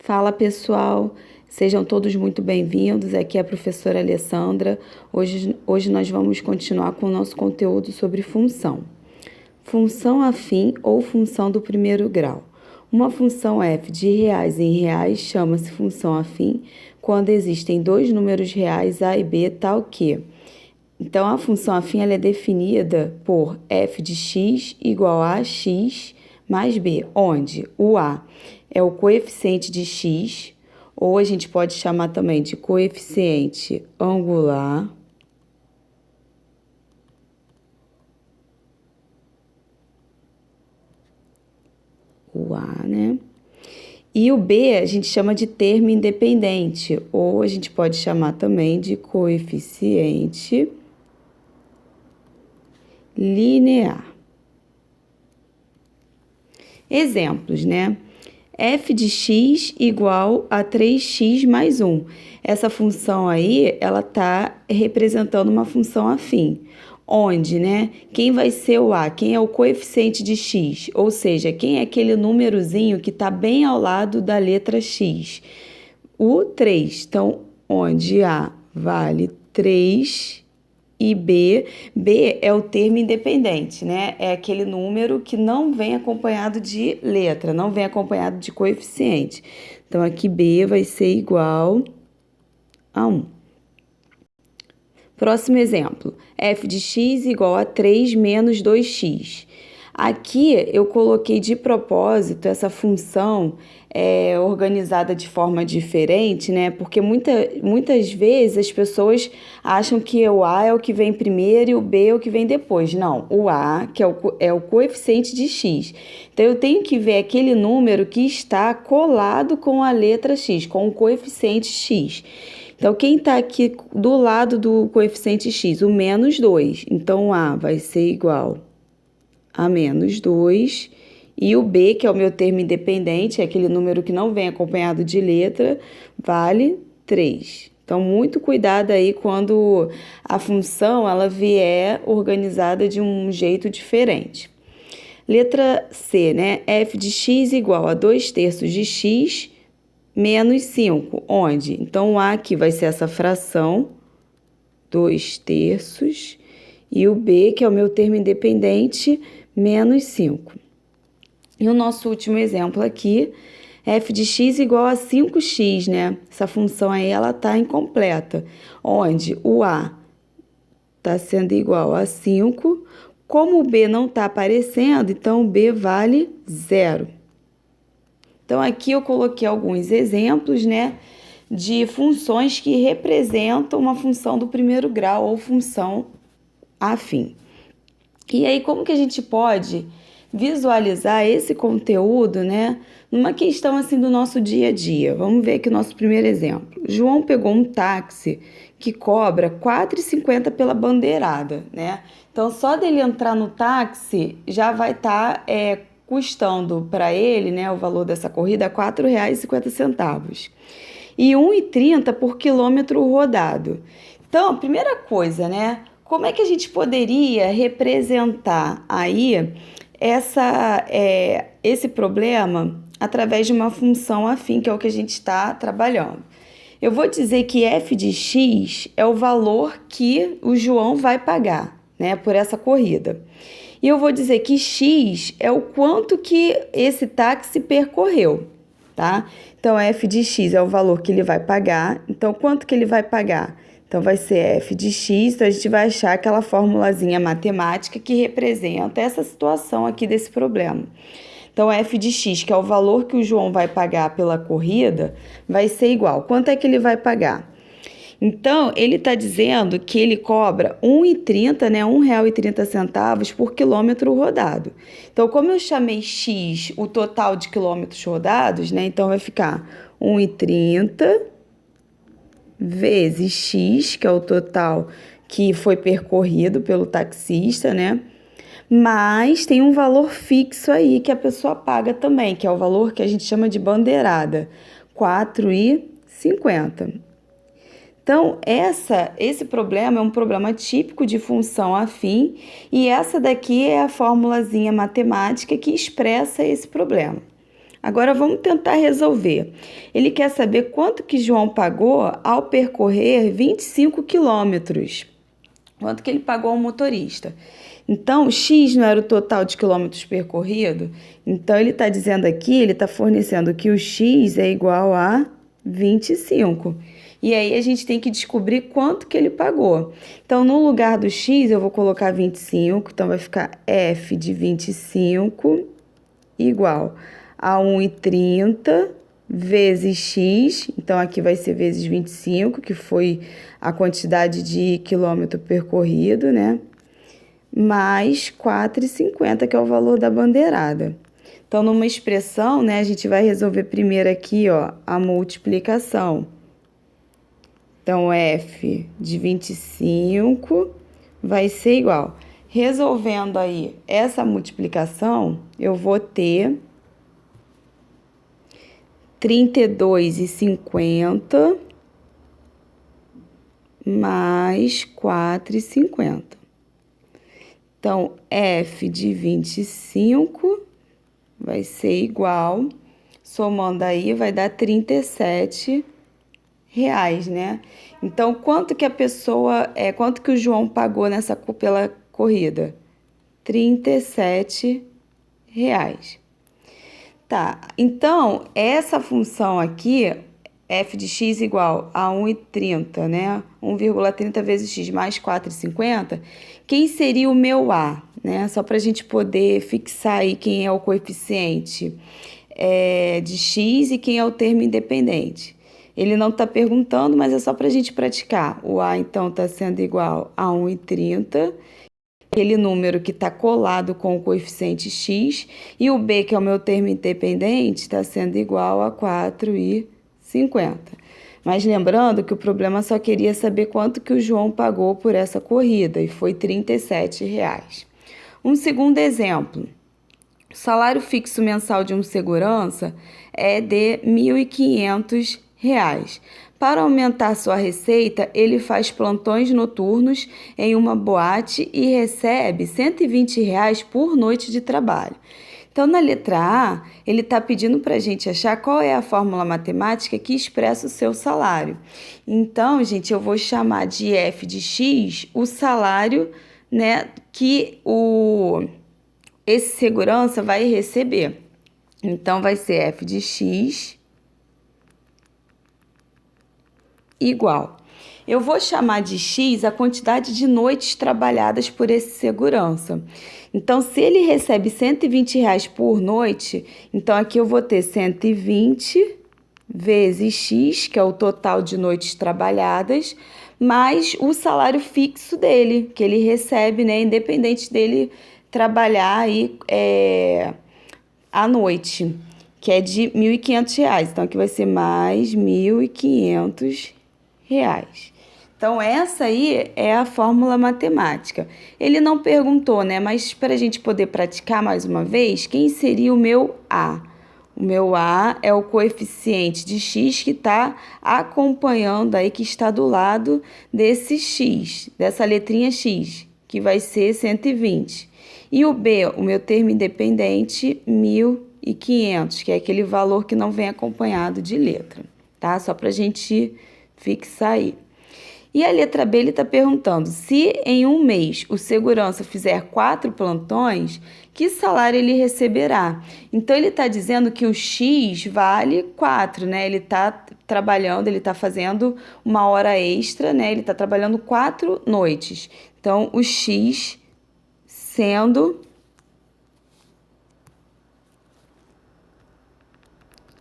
Fala pessoal, sejam todos muito bem-vindos. Aqui é a professora Alessandra. Hoje nós vamos continuar com o nosso conteúdo sobre função. Função afim ou função do primeiro grau. Uma função f de reais em reais chama-se função afim quando existem dois números reais a e b tal que. Então, a função afim ela é definida por f de x igual a x mais b, onde o a é o coeficiente de x, ou a gente pode chamar também de coeficiente angular, o a, né? E o b a gente chama de termo independente, ou a gente pode chamar também de coeficiente linear. Exemplos, né? f de x igual a 3x mais 1. Essa função aí, ela está representando uma função afim, onde, né, quem vai ser o a? Quem é o coeficiente de x? Ou seja, quem é aquele númerozinho que está bem ao lado da letra x? O 3. Então, onde a vale 3 e b é o termo independente, né? É aquele número que não vem acompanhado de letra, não vem acompanhado de coeficiente. Então, aqui b vai ser igual a 1. Próximo exemplo, f de x igual a 3 menos 2x. Aqui eu coloquei de propósito essa função organizada de forma diferente, né? Porque muitas vezes as pessoas acham que o a é o que vem primeiro e o b é o que vem depois. Não, o a, que é o coeficiente de x. Então, eu tenho que ver aquele número que está colado com a letra x, com o coeficiente x. Então, quem está aqui do lado do coeficiente x? O menos 2. Então, a vai ser igual a menos 2. E o b, que é o meu termo independente, é aquele número que não vem acompanhado de letra, vale 3. Então, muito cuidado aí quando a função ela vier organizada de um jeito diferente. Letra C, né? f de x igual a 2/3 de x menos 5, onde? Então, o a aqui vai ser essa fração, 2/3, e o b, que é o meu termo independente, menos 5. E o nosso último exemplo aqui, f de x igual a 5x, né? Essa função aí, ela tá incompleta, onde o a está sendo igual a 5, como o b não está aparecendo, então o b vale 0. Então, aqui eu coloquei alguns exemplos, né, de funções que representam uma função do primeiro grau ou função afim. E aí, como que a gente pode visualizar esse conteúdo, né, numa questão assim do nosso dia a dia? Vamos ver aqui o nosso primeiro exemplo. João pegou um táxi que cobra R$ 4,50 pela bandeirada, né? Então, só dele entrar no táxi já vai estar custando para ele, né, o valor dessa corrida, R$ 4,50 e R$ 1,30 por quilômetro rodado. Então, a primeira coisa, né, como é que a gente poderia representar aí esse problema através de uma função afim, que é o que a gente está trabalhando? Eu vou dizer que f de x é o valor que o João vai pagar, né, por essa corrida. E eu vou dizer que x é o quanto que esse táxi percorreu, tá? Então, f de x é o valor que ele vai pagar. Então, quanto que ele vai pagar? Então, vai ser f de x, então a gente vai achar aquela formulazinha matemática que representa essa situação aqui desse problema. Então, f de x, que é o valor que o João vai pagar pela corrida, vai ser igual. Quanto é que ele vai pagar? Então, ele está dizendo que ele cobra R$ 1,30, né? R$1,30 por quilômetro rodado. Então, como eu chamei x o total de quilômetros rodados, né? Então, vai ficar 1,30 vezes x, que é o total que foi percorrido pelo taxista, né? Mas tem um valor fixo aí que a pessoa paga também, que é o valor que a gente chama de bandeirada, R$ 4,50. Então, esse problema é um problema típico de função afim e essa daqui é a formulazinha matemática que expressa esse problema. Agora vamos tentar resolver. Ele quer saber quanto que João pagou ao percorrer 25 quilômetros. Quanto que ele pagou ao motorista. Então, X não era o total de quilômetros percorrido? Então, ele está dizendo aqui, ele está fornecendo que o X é igual a 25. E aí, a gente tem que descobrir quanto que ele pagou. Então, no lugar do X, eu vou colocar 25. Então, vai ficar F de 25 igual a 1,30 vezes X. Então, aqui vai ser vezes 25, que foi a quantidade de quilômetro percorrido, né? Mais 4,50, que é o valor da bandeirada. Então, numa expressão, né, a gente vai resolver primeiro aqui, ó, a multiplicação. Então, F de 25 vai ser igual. Resolvendo aí essa multiplicação, eu vou ter 32,50 mais 4,50. Então, F de 25 vai ser igual, somando aí, vai dar R$37, né? Então, quanto que quanto que o João pagou pela corrida? R$37. Tá, então, essa função aqui, f de x igual a 1,30, né? 1,30 vezes x mais 4,50, quem seria o meu A, né? Só para a gente poder fixar aí quem é o coeficiente de x e quem é o termo independente. Ele não está perguntando, mas é só para a gente praticar. O A, então, está sendo igual a 1,30, aquele número que está colado com o coeficiente x, e o B, que é o meu termo independente, está sendo igual a 4,50. Mas lembrando que o problema só queria saber quanto que o João pagou por essa corrida, e foi R$37. Um segundo exemplo. O salário fixo mensal de um segurança é de R$1.500. Para aumentar sua receita, ele faz plantões noturnos em uma boate e recebe R$120 por noite de trabalho. Então, na letra A, ele está pedindo para a gente achar qual é a fórmula matemática que expressa o seu salário. Então, gente, eu vou chamar de F de X o salário, né, que esse segurança vai receber. Então, vai ser F de X igual. Eu vou chamar de X a quantidade de noites trabalhadas por esse segurança. Então, se ele recebe R$120 por noite, então aqui eu vou ter 120 vezes X, que é o total de noites trabalhadas, mais o salário fixo dele, que ele recebe, né, independente dele trabalhar aí, à noite, que é de R$1.500. Então, aqui vai ser mais R$1.500. Então, essa aí é a fórmula matemática. Ele não perguntou, né? Mas para a gente poder praticar mais uma vez, quem seria o meu A? O meu A é o coeficiente de x que está acompanhando aí, que está do lado desse x, dessa letrinha x, que vai ser 120. E o B, o meu termo independente, 1.500, que é aquele valor que não vem acompanhado de letra, tá? Só para a gente fixar aí. E a letra B, ele está perguntando, se em um mês o segurança fizer 4 plantões, que salário ele receberá? Então, ele está dizendo que o X vale 4, né? Ele está trabalhando, ele está fazendo uma hora extra, né? Ele está trabalhando 4 noites. Então, o X sendo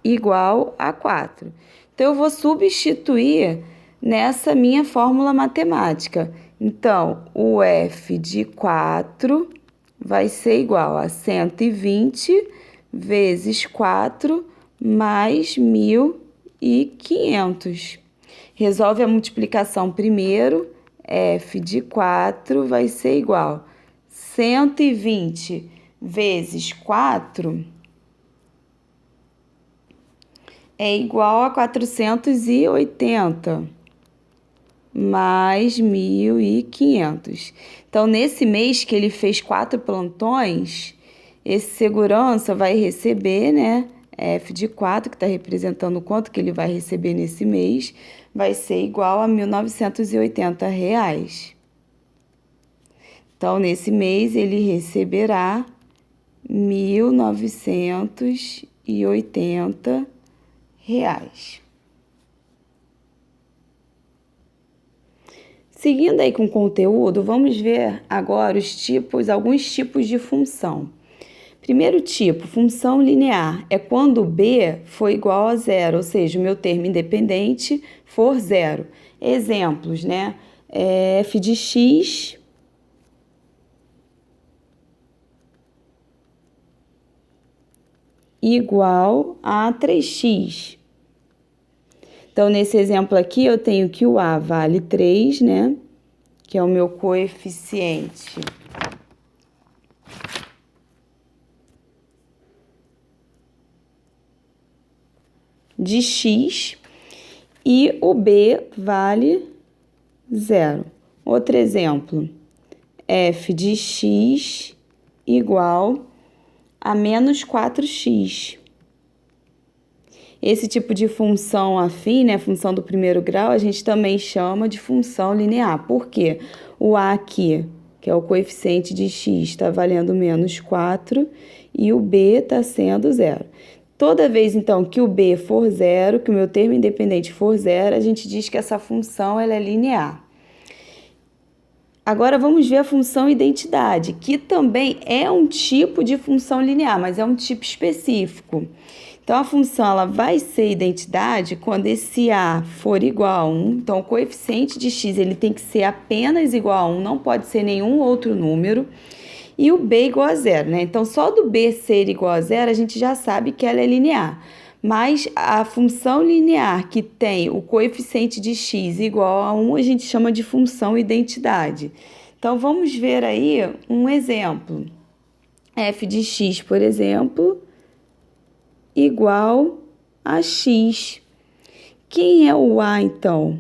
igual a 4. Então, eu vou substituir nessa minha fórmula matemática. Então, o F de 4 vai ser igual a 120 vezes 4 mais 1.500. Resolve a multiplicação primeiro. F de 4 vai ser igual a 120 vezes 4 é igual a 480 mais 1.500. Então, nesse mês que ele fez 4 plantões, esse segurança vai receber, né, f de 4, que está representando o quanto que ele vai receber nesse mês, vai ser igual a R$ 1.980. Então, nesse mês, ele receberá R$ 1.980. Seguindo aí com o conteúdo, vamos ver agora alguns tipos de função. Primeiro tipo, função linear, é quando b for igual a zero, ou seja, o meu termo independente for zero. Exemplos, né? F de x igual a 3x. Então, nesse exemplo aqui, eu tenho que o a vale 3, né? Que é o meu coeficiente de x e o b vale 0. Outro exemplo, f de x igual a menos 4x. Esse tipo de função afim, né, função do primeiro grau, a gente também chama de função linear. Por quê? O a aqui, que é o coeficiente de x, está valendo menos 4 e o b está sendo 0. Toda vez, então, que o b for 0, que o meu termo independente for 0, a gente diz que essa função ela é linear. Agora, vamos ver a função identidade, que também é um tipo de função linear, mas é um tipo específico. Então, a função ela vai ser identidade quando esse a for igual a 1. Então, o coeficiente de x ele tem que ser apenas igual a 1, não pode ser nenhum outro número. E o b igual a 0, né? Então, só do b ser igual a 0, a gente já sabe que ela é linear. Mas a função linear que tem o coeficiente de x igual a 1, a gente chama de função identidade. Então, vamos ver aí um exemplo. F de x, por exemplo, igual a x. Quem é o a, então?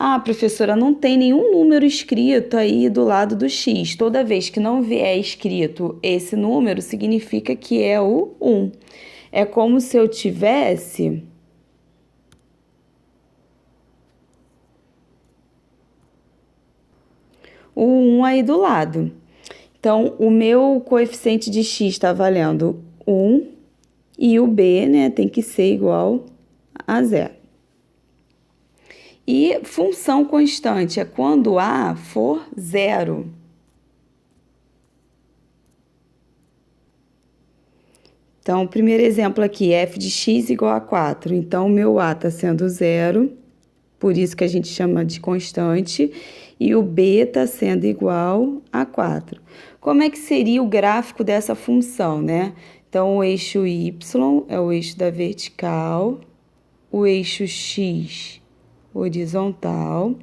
Ah, professora, não tem nenhum número escrito aí do lado do x. Toda vez que não vier escrito esse número, significa que é o 1. É como se eu tivesse o 1 aí do lado. Então, o meu coeficiente de x está valendo 1 e o b, né, tem que ser igual a 0. E função constante é quando a for 0. Então, o primeiro exemplo aqui, f de x igual a 4. Então, o meu a está sendo 0, por isso que a gente chama de constante, e o b está sendo igual a 4. Como é que seria o gráfico dessa função, né? Então, o eixo y é o eixo da vertical, o eixo x horizontal.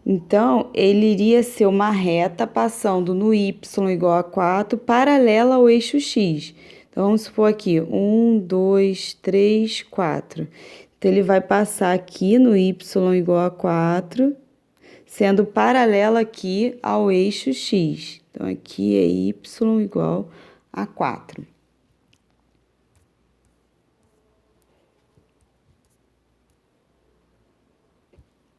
Então, ele iria ser uma reta passando no y igual a 4, paralela ao eixo x. Então, vamos supor aqui, 1, 2, 3, 4. Então, ele vai passar aqui no y igual a 4, sendo paralelo aqui ao eixo x. Então, aqui é y igual a 4.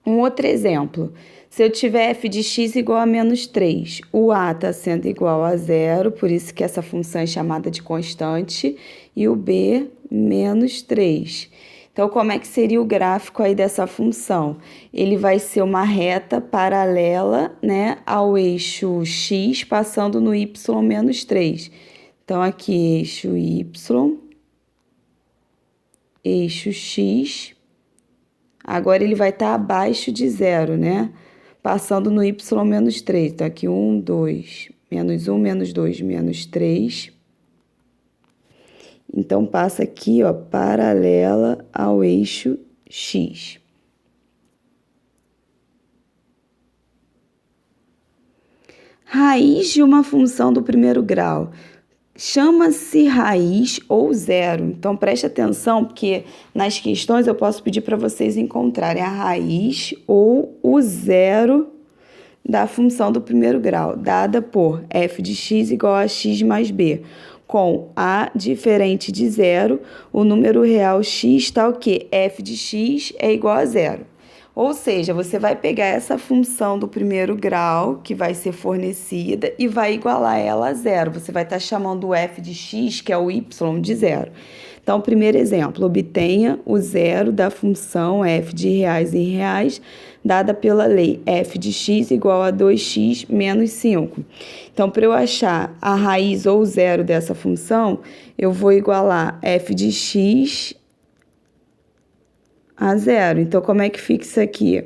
Um outro exemplo, se eu tiver f de x igual a menos 3, o a está sendo igual a 0, por isso que essa função é chamada de constante, e o b, menos 3. Então, como é que seria o gráfico aí dessa função? Ele vai ser uma reta paralela, né, ao eixo x, passando no y menos 3. Então, aqui, eixo y, eixo x. Agora, ele vai estar abaixo de 0, né? Passando no y menos 3. Então, aqui 1, 2, menos 1, menos 2, menos 3. Então, passa aqui, ó, paralela ao eixo x. Raiz de uma função do primeiro grau. Chama-se raiz ou zero. Então, preste atenção, porque nas questões eu posso pedir para vocês encontrarem a raiz ou o zero da função do primeiro grau, dada por f de x igual a x mais b. com a diferente de zero, o número real x está o quê? F de x é igual a zero. Ou seja, você vai pegar essa função do primeiro grau, que vai ser fornecida, e vai igualar ela a zero. Você vai estar chamando o f de x, que é o y, de zero. Então, primeiro exemplo, obtenha o zero da função f de reais em reais, dada pela lei f de x igual a 2x menos 5. Então, para eu achar a raiz ou zero dessa função, eu vou igualar f de x a zero. Então, como é que fica isso aqui?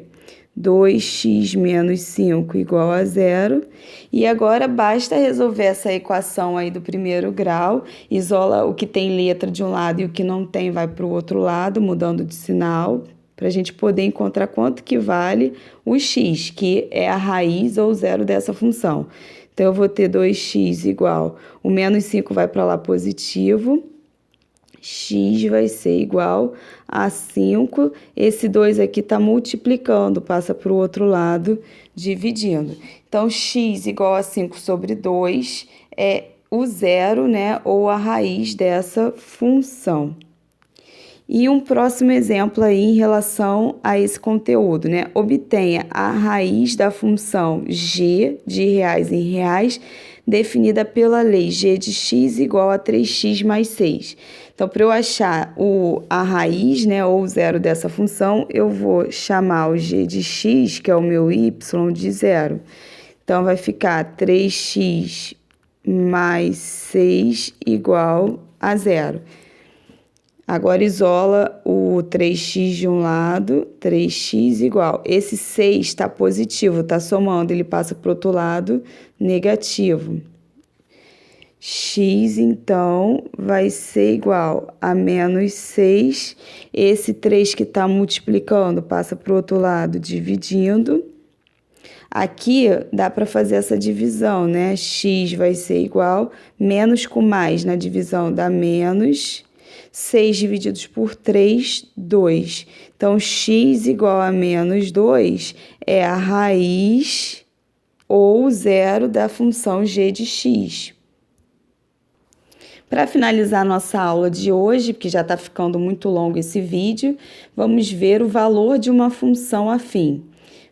2x menos 5 igual a zero. E agora basta resolver essa equação aí do primeiro grau, isola o que tem letra de um lado e o que não tem vai para o outro lado, mudando de sinal, para a gente poder encontrar quanto que vale o x, que é a raiz ou zero dessa função. Então, eu vou ter 2x igual, o menos 5 vai para lá positivo, x vai ser igual a 5. Esse 2 aqui está multiplicando, passa para o outro lado, dividindo. Então, x igual a 5 sobre 2 é o zero, né, ou a raiz dessa função. E um próximo exemplo aí em relação a esse conteúdo, né? Obtenha a raiz da função g de reais em reais, definida pela lei g de x igual a 3x mais 6. Então, para eu achar a raiz, né, ou o zero dessa função, eu vou chamar o g de x, que é o meu y, de zero. Então, vai ficar 3x mais 6 igual a zero. Agora, isola o 3x de um lado, 3x igual. Esse 6 está positivo, está somando, ele passa para o outro lado, negativo. X, então, vai ser igual a menos 6. Esse 3 que está multiplicando passa para o outro lado, dividindo. Aqui dá para fazer essa divisão, né? X vai ser igual, menos com mais na divisão dá menos. 6 divididos por 3, 2. Então, x igual a menos 2 é a raiz ou zero da função g de x. Para finalizar nossa aula de hoje, porque já está ficando muito longo esse vídeo, vamos ver o valor de uma função afim.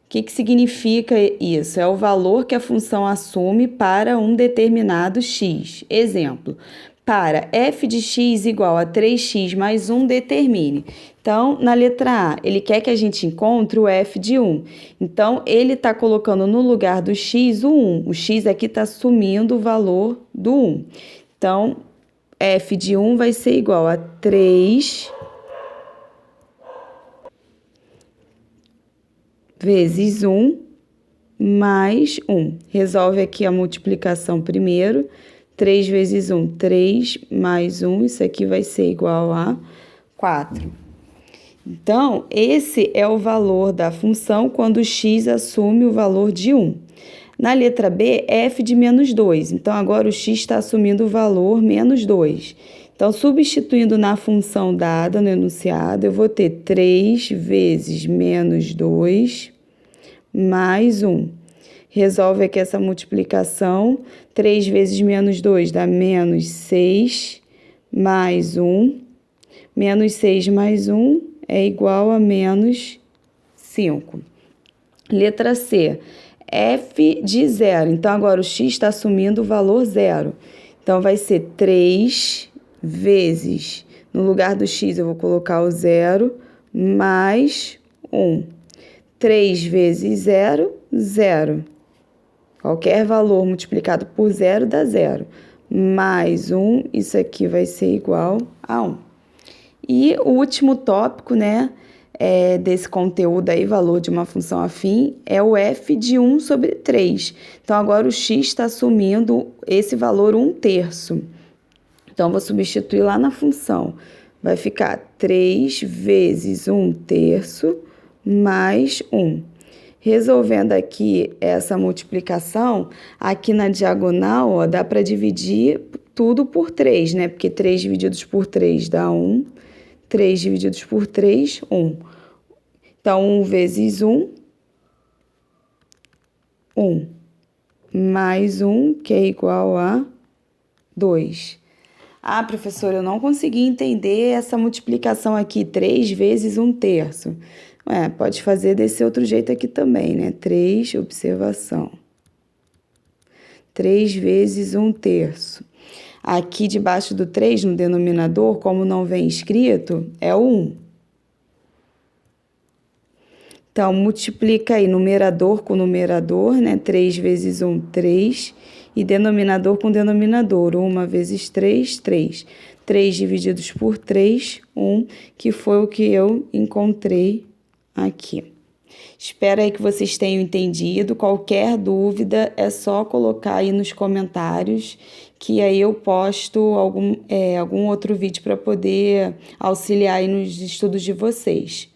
O que significa isso? É o valor que a função assume para um determinado x. Exemplo, para f de x igual a 3x mais 1, determine. Então, na letra A, ele quer que a gente encontre o f de 1. Então, ele está colocando no lugar do x o 1. O x aqui está assumindo o valor do 1. Então, f de 1 vai ser igual a 3 vezes 1 mais 1. Resolve aqui a multiplicação primeiro. 3 vezes 1, 3 mais 1, isso aqui vai ser igual a 4. Então, esse é o valor da função quando x assume o valor de 1. Na letra B, f de menos 2. Então, agora o x está assumindo o valor menos 2. Então, substituindo na função dada no enunciado, eu vou ter 3 vezes menos 2 mais 1. Resolve aqui essa multiplicação. 3 vezes menos 2 dá menos 6 mais 1. Menos 6 mais 1 é igual a menos 5. Letra C. F de zero. Então, agora o x está assumindo o valor zero. Então, vai ser 3 vezes, no lugar do x eu vou colocar o zero, mais 1. 3 vezes 0, 0. Qualquer valor multiplicado por zero dá zero. Mais 1, isso aqui vai ser igual a 1. E o último tópico, né, desse conteúdo aí, valor de uma função afim, é o f de 1 sobre 3. Então, agora o x está assumindo esse valor 1/3. Então, vou substituir lá na função. Vai ficar 3 vezes 1/3 mais 1. Resolvendo aqui essa multiplicação, aqui na diagonal, ó, dá para dividir tudo por 3, né? Porque 3 divididos por 3 dá 1. 3 divididos por 3, 1. Então, 1 vezes 1, 1. Mais 1, que é igual a 2. Ah, professor, eu não consegui entender essa multiplicação aqui, 3 vezes 1/3. Pode fazer desse outro jeito aqui também, né? 3, observação. 3 vezes 1/3. Aqui debaixo do 3, no denominador, como não vem escrito, é o 1. Então, multiplica aí numerador com numerador, né? 3 vezes 1, 3. E denominador com denominador. 1 vezes 3, 3. 3 divididos por 3, 1, que foi o que eu encontrei aqui. Espero aí que vocês tenham entendido. Qualquer dúvida é só colocar aí nos comentários, que aí eu posto algum outro vídeo para poder auxiliar aí nos estudos de vocês.